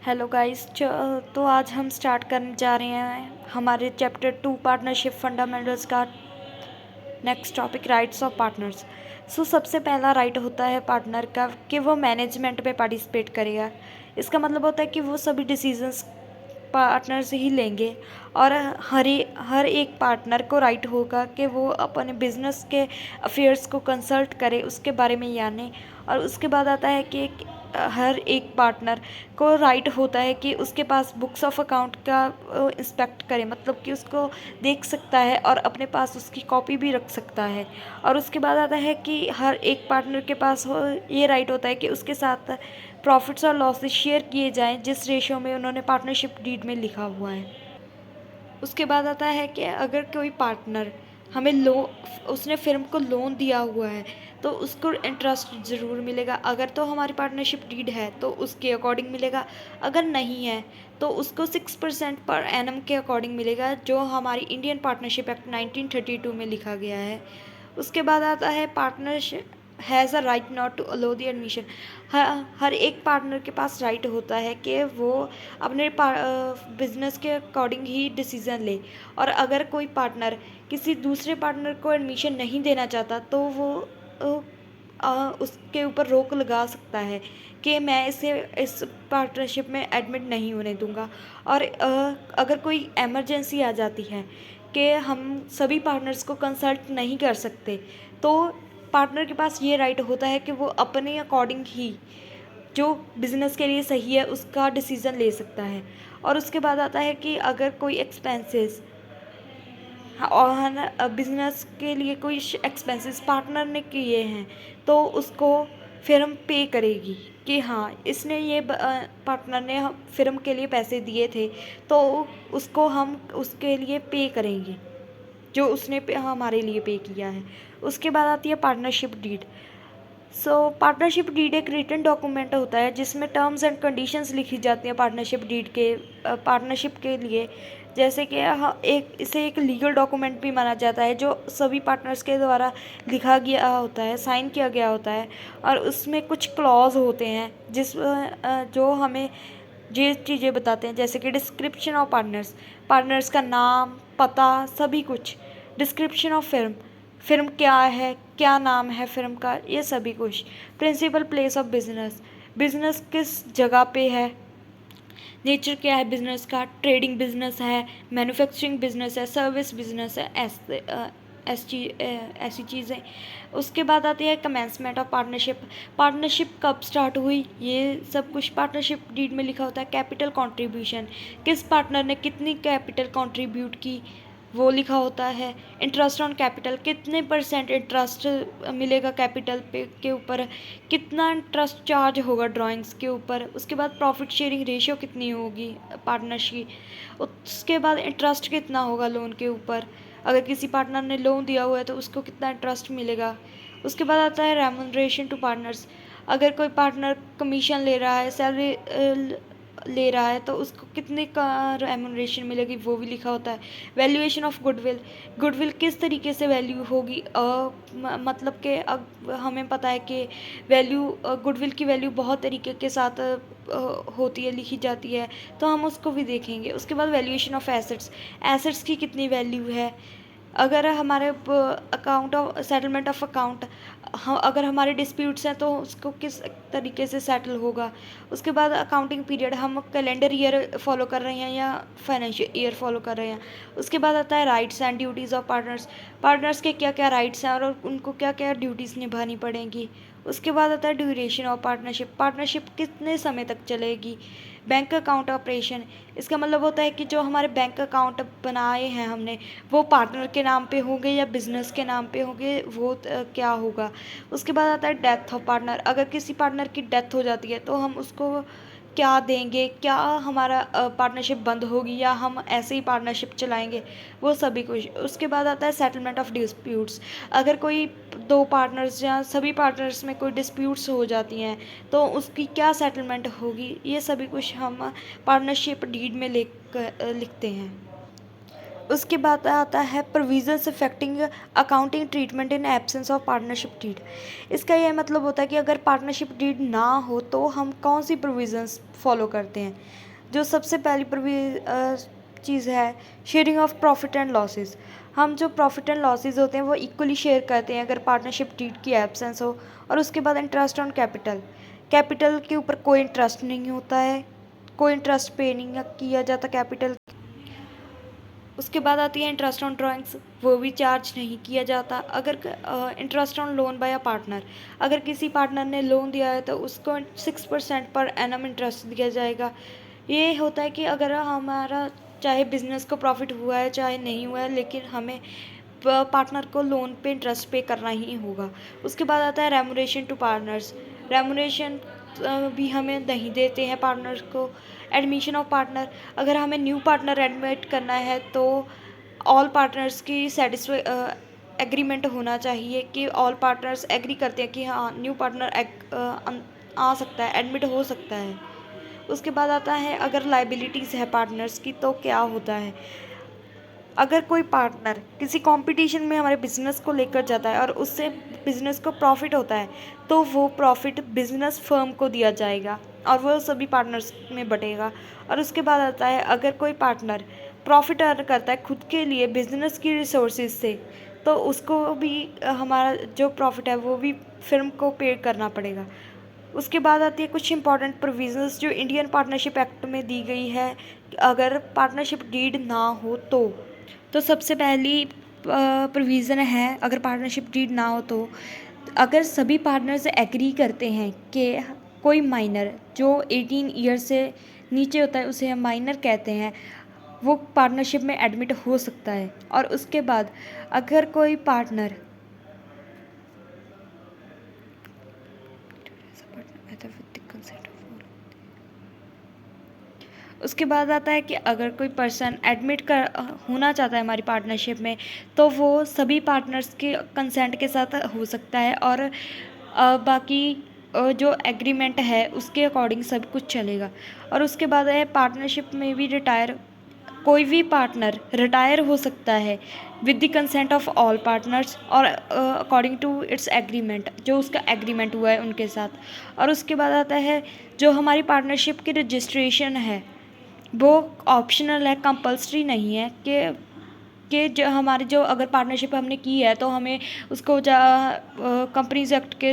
Hello guys. तो आज हम स्टार्ट करने जा रहे हैं हमारे चैप्टर 2 पार्टनरशिप फंडामेंटल्स का next topic, rights of partners. सबसे पहला राइट होता है पार्टनर का कि वो मैनेजमेंट में पार्टिसिपेट करेगा। इसका मतलब होता है कि वो सभी डिसीजंस पार्टनर से ही लेंगे और हर एक पार्टनर को राइट होगा कि वो अपने बिजनेस के अफेयर्स को कंसल्ट करे, उसके बारे में जाने। और उसके बाद आता है कि हर एक पार्टनर को राइट होता है कि उसके पास बुक्स ऑफ अकाउंट का इंस्पेक्ट करे, मतलब कि उसको देख सकता है और अपने पास उसकी कॉपी भी रख सकता है। और उसके बाद आता है कि हर एक पार्टनर के पास ये राइट होता है कि उसके साथ प्रॉफिट्स और लॉसेस शेयर किए जाएं जिस रेशियो में उन्होंने पार्टनरशिप डीड में लिखा हुआ है। उसके बाद आता है कि अगर कोई पार्टनर हमें उसने फिर्म को लोन दिया हुआ है तो उसको इंटरेस्ट ज़रूर मिलेगा। अगर तो हमारी पार्टनरशिप डीड है तो उसके अकॉर्डिंग मिलेगा, अगर नहीं है तो उसको 6% पर एनम के अकॉर्डिंग मिलेगा, जो हमारी इंडियन पार्टनरशिप एक्ट 1932 में लिखा गया है। उसके बाद आता है partnership has a right not to allow the admission. हर एक पार्टनर के पास राइट होता है कि वो अपने बिजनेस के अकॉर्डिंग ही डिसीज़न ले। और अगर कोई पार्टनर किसी दूसरे पार्टनर को एडमिशन नहीं देना चाहता तो वो उसके ऊपर रोक लगा सकता है कि मैं इसे इस पार्टनरशिप में एडमिट नहीं होने दूंगा। और अगर कोई इमरजेंसी आ जाती है कि हम सभी पार्टनर्स को कंसल्ट नहीं कर सकते, तो पार्टनर के पास ये राइट होता है कि वो अपने अकॉर्डिंग ही जो बिज़नेस के लिए सही है उसका डिसीज़न ले सकता है। और उसके बाद आता है कि अगर कोई एक्सपेंसेस और बिजनेस के लिए कोई एक्सपेंसेस पार्टनर ने किए हैं तो उसको फिर्म पे करेगी कि हाँ इसने ये पार्टनर ने फिर्म के लिए पैसे दिए थे तो उसको हम उसके लिए पे करेंगे जो उसने हमारे लिए पे किया है। उसके बाद आती है पार्टनरशिप डीड। पार्टनरशिप डीड एक रिटन डॉक्यूमेंट होता है जिसमें टर्म्स एंड कंडीशंस लिखी जाती हैं पार्टनरशिप डीड के पार्टनरशिप के लिए। जैसे कि इसे एक लीगल डॉक्यूमेंट भी माना जाता है जो सभी पार्टनर्स के द्वारा लिखा गया होता है, साइन किया गया होता है। और उसमें कुछ क्लॉज होते हैं जो हमें ये चीज़ें बताते हैं, जैसे कि डिस्क्रिप्शन ऑफ पार्टनर्स, पार्टनर्स का नाम, पता, सभी कुछ। डिस्क्रिप्शन ऑफ फिर्म, फिर्म क्या है, क्या नाम है फिर्म का, ये सभी कुछ। Principal place of business, business किस जगह पे है, नेचर क्या है बिजनेस का, ट्रेडिंग बिजनेस है, मैन्युफैक्चरिंग बिजनेस है, सर्विस बिजनेस है, ऐसी चीज़ें। उसके बाद आती है कमेंसमेंट ऑफ पार्टनरशिप, पार्टनरशिप कब स्टार्ट हुई, ये सब कुछ पार्टनरशिप डीड में लिखा होता है। कैपिटल कंट्रीब्यूशन, किस पार्टनर ने कितनी कैपिटल कंट्रीब्यूट की, वो लिखा होता है। इंटरेस्ट ऑन कैपिटल, कितने परसेंट इंटरेस्ट मिलेगा कैपिटल पे के ऊपर, कितना इंटरेस्ट चार्ज होगा ड्राइंग्स के ऊपर। उसके बाद प्रॉफिट शेयरिंग रेशियो कितनी होगी पार्टनरशिप। उसके बाद इंटरेस्ट कितना होगा लोन के ऊपर, अगर किसी पार्टनर ने लोन दिया हुआ है तो उसको कितना इंटरेस्ट मिलेगा। उसके बाद आता है रेम्यूनरेशन टू पार्टनर्स, अगर कोई पार्टनर कमीशन ले रहा है, सैलरी ले रहा है तो उसको कितने का रेम्यूनरेशन मिलेगी, वो भी लिखा होता है। वैल्यूएशन ऑफ गुडविल, गुडविल किस तरीके से वैल्यू होगी, मतलब कि हमें पता है कि गुडविल की वैल्यू बहुत तरीके के साथ होती है, लिखी जाती है, तो हम उसको भी देखेंगे। उसके बाद वैल्यूएशन ऑफ एसेट्स, एसेट्स की कितनी वैल्यू है। अगर हमारे account of settlement of account, अगर हमारे डिस्प्यूट्स हैं तो उसको किस तरीके से सेटल होगा। उसके बाद अकाउंटिंग पीरियड, हम कैलेंडर ईयर फॉलो कर रहे हैं या फाइनेंशियल ईयर फॉलो कर रहे हैं। उसके बाद आता है rights and duties of partners, partners के क्या क्या राइट्स हैं और उनको क्या क्या ड्यूटीज़ निभानी पड़ेंगी। उसके बाद आता है ड्यूरेशन ऑफ पार्टनरशिप, पार्टनरशिप कितने समय तक चलेगी। बैंक अकाउंट ऑपरेशन, इसका मतलब होता है कि जो हमारे बैंक अकाउंट बनाए हैं हमने, वो पार्टनर के नाम पे होंगे या बिजनेस के नाम पे होंगे, वो क्या होगा। उसके बाद आता है डेथ ऑफ पार्टनर, अगर किसी पार्टनर की डेथ हो जाती है तो हम उसको क्या देंगे, क्या हमारा पार्टनरशिप बंद होगी या हम ऐसे ही पार्टनरशिप चलाएंगे, वो सभी कुछ। उसके बाद आता है सेटलमेंट ऑफ डिस्प्यूट्स, अगर कोई दो पार्टनर्स या सभी पार्टनर्स में कोई डिस्प्यूट्स हो जाती हैं तो उसकी क्या सेटलमेंट होगी, ये सभी कुछ हम पार्टनरशिप डीड में लिखते हैं। उसके बाद आता है provisions affecting accounting treatment in absence of partnership deed. इसका यह मतलब होता है कि अगर पार्टनरशिप डीड ना हो तो हम कौन सी प्रोविजंस फॉलो करते हैं। जो सबसे पहली चीज़ है sharing of profit and losses. हम जो प्रॉफिट एंड लॉसेस होते हैं वो इक्वली शेयर करते हैं अगर पार्टनरशिप डीड की एब्सेंस हो। और उसके बाद इंटरेस्ट ऑन कैपिटल। कैपिटल के ऊपर कोई इंटरेस्ट नहीं होता है, कोई इंटरेस्ट पे नहीं किया जाता कैपिटल। उसके बाद आती है इंटरेस्ट ऑन ड्राइंग्स, वो भी चार्ज नहीं किया जाता। अगर interest on loan by a partner, अगर किसी पार्टनर ने लोन दिया है तो उसको 6% पर एनम इंटरेस्ट दिया जाएगा। ये होता है कि अगर हमारा चाहे बिजनेस को प्रॉफिट हुआ है चाहे नहीं हुआ है, लेकिन हमें पार्टनर को लोन पे इंटरेस्ट पे करना ही होगा। उसके बाद आता है रेमुनेशन टू पार्टनर्स। रेमुनेशन भी हमें नहीं देते हैं पार्टनर को। एडमिशन ऑफ पार्टनर, अगर हमें न्यू पार्टनर एडमिट करना है तो ऑल पार्टनर्स की एग्रीमेंट होना चाहिए कि ऑल पार्टनर्स एग्री करते हैं कि हाँ न्यू पार्टनर आ सकता है, एडमिट हो सकता है। उसके बाद आता है अगर लाइबिलिटीज़ है पार्टनर्स की तो क्या होता है। अगर कोई पार्टनर किसी कंपटीशन में हमारे बिजनेस को लेकर जाता है और उससे बिजनेस को प्रॉफिट होता है तो वो प्रॉफिट बिजनेस फर्म को दिया जाएगा और वो सभी पार्टनर्स में बटेगा। और उसके बाद आता है अगर कोई पार्टनर प्रॉफिट अर्न करता है खुद के लिए बिजनेस की रिसोर्सेज से तो उसको भी हमारा जो प्रॉफिट है वो भी फर्म को पे करना पड़ेगा। उसके बाद आती है कुछ इंपॉर्टेंट प्रोविजंस जो इंडियन पार्टनरशिप एक्ट में दी गई है अगर पार्टनरशिप डीड ना हो तो सबसे पहली प्रोविज़न है अगर पार्टनरशिप डीड ना हो तो अगर सभी पार्टनर्स एग्री करते हैं कि कोई माइनर जो 18 ईयर से नीचे होता है उसे हम माइनर कहते हैं, वो पार्टनरशिप में एडमिट हो सकता है। और उसके बाद अगर कोई पार्टनर उसके बाद आता है कि अगर कोई पर्सन एडमिट कर होना चाहता है हमारी पार्टनरशिप में तो वो सभी पार्टनर्स के कंसेंट के साथ हो सकता है और बाकी जो एग्रीमेंट है उसके अकॉर्डिंग सब कुछ चलेगा। और उसके बाद है पार्टनरशिप में भी कोई भी पार्टनर रिटायर हो सकता है with the consent of all partners और अकॉर्डिंग टू इट्स एग्रीमेंट, जो उसका एग्रीमेंट हुआ है उनके साथ। और उसके बाद आता है जो हमारी पार्टनरशिप की रजिस्ट्रेशन है वो ऑप्शनल है, कंपल्सरी नहीं है कि जो हमारी जो अगर पार्टनरशिप हमने की है तो हमें उसको कंपनीज एक्ट के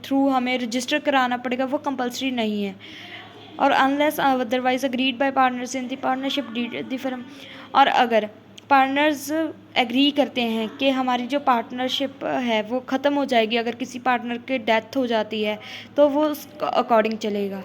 थ्रू हमें रजिस्टर कराना पड़ेगा, वो कंपल्सरी नहीं है। और unless otherwise agreed bye partners in the partnership the firm. और अगर पार्टनर्स एग्री करते हैं कि हमारी जो पार्टनरशिप है वो ख़त्म हो जाएगी अगर किसी पार्टनर के डेथ हो जाती है तो वो उसके अकॉर्डिंग चलेगा।